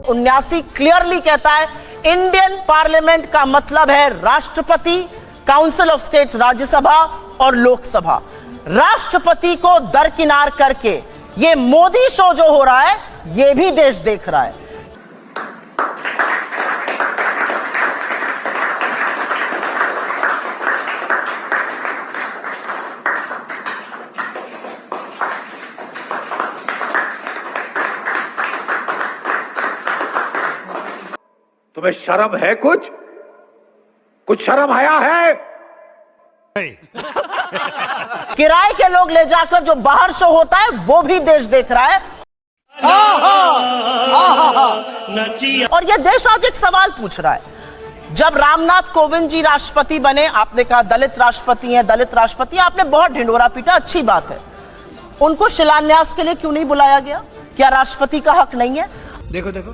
1979 clearly कहता है Indian parliament का मतलब है राष्ट्रपति, काउंसिल ऑफ स्टेट्स राज्यसभा और लोकसभा। राष्ट्रपति को दरकिनार करके ये मोदी शो जो हो रहा है ये भी देश देख रहा है। तुम्हें शर्म है? कुछ शर्म आया है? किराए के लोग ले जाकर जो बाहर शो होता है वो भी देश देख रहा है। और ये देश आज एक सवाल पूछ रहा है। जब रामनाथ कोविंद जी राष्ट्रपति बने, आपने कहा दलित राष्ट्रपति हैं, दलित राष्ट्रपति, आपने बहुत ढिंढोरा पीटा, अच्छी बात है। उनको शिलान्यास के लिए क्यों नहीं बुलाया गया? क्या राष्ट्रपति का हक नहीं है? देखो देखो,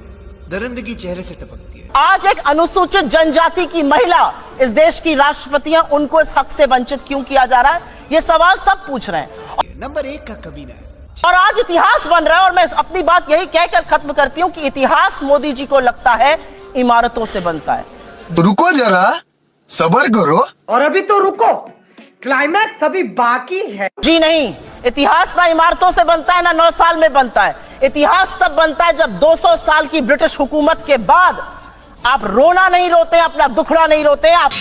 दरिंदगी चेहरे से टपकती है। आज एक अनुसूचित जनजाति की महिला इस देश की राष्ट्रपति है, उनको इस हक से वंचित क्यों किया जा रहा है? ये सवाल सब पूछ रहे हैं। नंबर 1 का कमीना है। और आज इतिहास बन रहा है। और मैं अपनी बात यही कहकर खत्म करती हूं कि इतिहास मोदी जी को लगता है इमारतों से बनता है। रुको जरा, सब्र करो। और अभी तो रुको, क्लाइमैक्स अभी बाकी है। जी नहीं, इतिहास ना इमारतों से बनता है ना 9 साल में बनता है। इतिहास तब बनता है जब 200 साल की ब्रिटिश हुकूमत के बाद आप रोना नहीं रोते, अपना दुखड़ा नहीं रोते, आप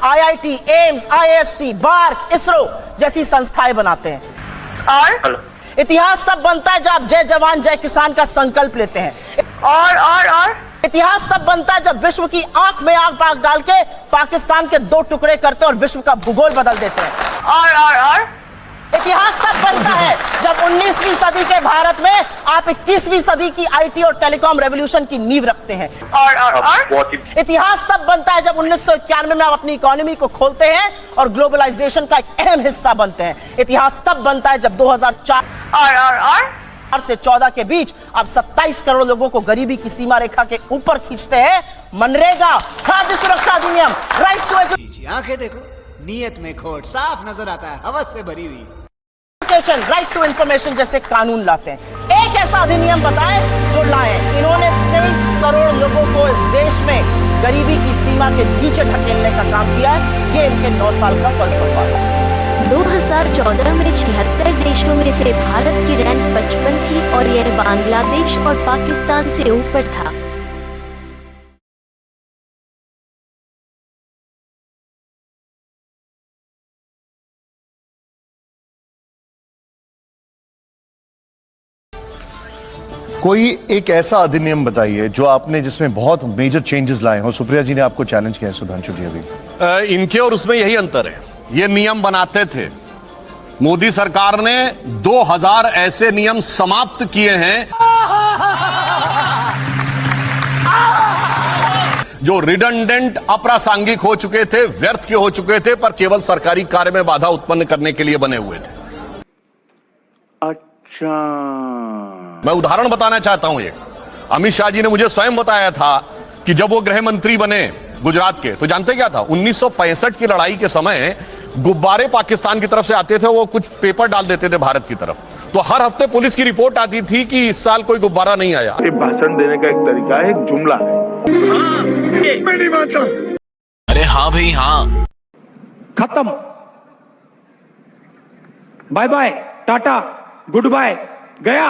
IIT, एम्स, ISC, बार्क, इसरो जैसी संस्थाएं बनाते हैं। और इतिहास तब बनता है जब आप जय जवान जय किसान का संकल्प लेते हैं। और इतिहास तब बनता है जब विश्व की आंख में आंख डाल के पाकिस्तान के 2 टुकड़े करते हैं और विश्व का भूगोल बदल देते हैं। और इतिहास तब बनता है जब 19वीं सदी के भारत में आप 21वीं सदी की IT और टेलीकॉम रेवोल्यूशन की नींव रखते हैं। और इतिहास तब बनता है जब 1991 में आप अपनी इकोनॉमी को खोलते हैं और ग्लोबलाइजेशन का एक अहम हिस्सा बनते हैं। इतिहास तब बनता है जब 2004 से 14 के बीच आप 27 करोड़ लोगों को गरीबी की सीमा रेखा के ऊपर खींचते हैं। मनरेगा, खाद्य सुरक्षा अधिनियम, राइट टू एजुकेशन, आंखें देखो, नीयत में खोट साफ नजर आता है, हवस से भरी हुई। राइट टू इंफॉर्मेशन जैसे कानून लाते हैं। एक ऐसा अधिनियम बताएं जो लाए। इन्होंने 23 करोड़ लोगों को इस देश में गरीबी की सीमा के नीचे ढकेलने का काम किया है। ये इनके 9 साल का फलसफा है। 2014 में 76 देशों में से भारत की रैंक 55 थी और यह बांग्लादेश और पाकिस्तान से ऊपर था। कोई एक ऐसा अधिनियम बताइए जो आपने जिसमें बहुत मेजर चेंजेस लाए हो। सुप्रिया जी ने आपको चैलेंज किया है, सुधांशु जी अभी। इनके और उसमें यही अंतर है, ये नियम बनाते थे। मोदी सरकार ने 2000 ऐसे नियम समाप्त किए हैं जो रिडंडेंट, अप्रासंगिक हो चुके थे, व्यर्थ के हो चुके थे, पर केवल सरकारी कार्य में बाधा उत्पन्न करने के लिए बने हुए थे। अच्छा, मैं उदाहरण बताना चाहता हूं। अमित शाह जी ने मुझे स्वयं बताया था कि जब वो गृह मंत्री बने गुजरात के, तो जानते क्या था? 1965 की लड़ाई के समय गुब्बारे पाकिस्तान की तरफ से आते थे, वो कुछ पेपर डाल देते थे भारत की तरफ, तो हर हफ्ते पुलिस की रिपोर्ट आती थी कि इस साल कोई गुब्बारा नहीं आया। ये भाषण देने का एक तरीका है, एक जुमला है। मैं नहीं मानता। अरे हाँ भाई हाँ। खत्म, bye bye, tata, goodbye, गया।